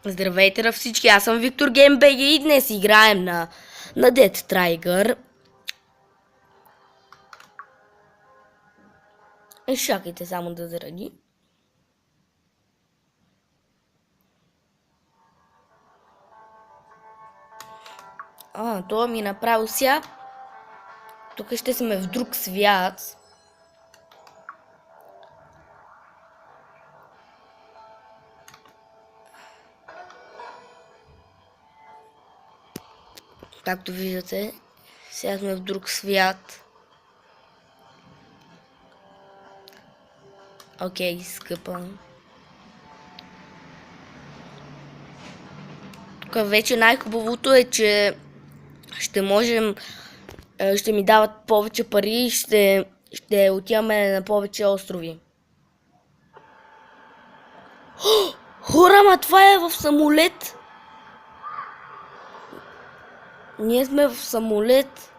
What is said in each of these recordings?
Здравейте на всички, аз съм Виктор Геймбеги и днес играем на Dead Trigger. Чакайте само да заради. Това ми направо сега. Тук ще сме в друг свят. Както виждате, сега сме в друг свят. Окей, скъпам. Тук вече най-хубавото е, че ще можем, ще ми дават повече пари и ще отиваме на повече острови. Хора, ма това е в самолет! Ние сме в самолет.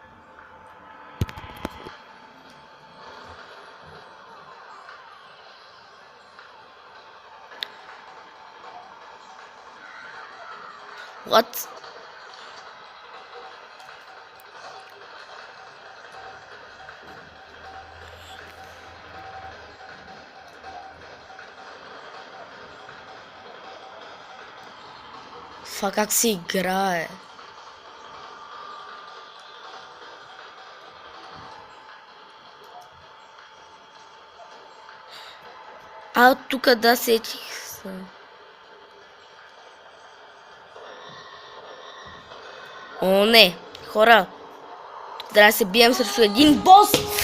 What? Това как се играе? Тук да сетих се. О, не! Хора! Трябва да се бием срещу един бос!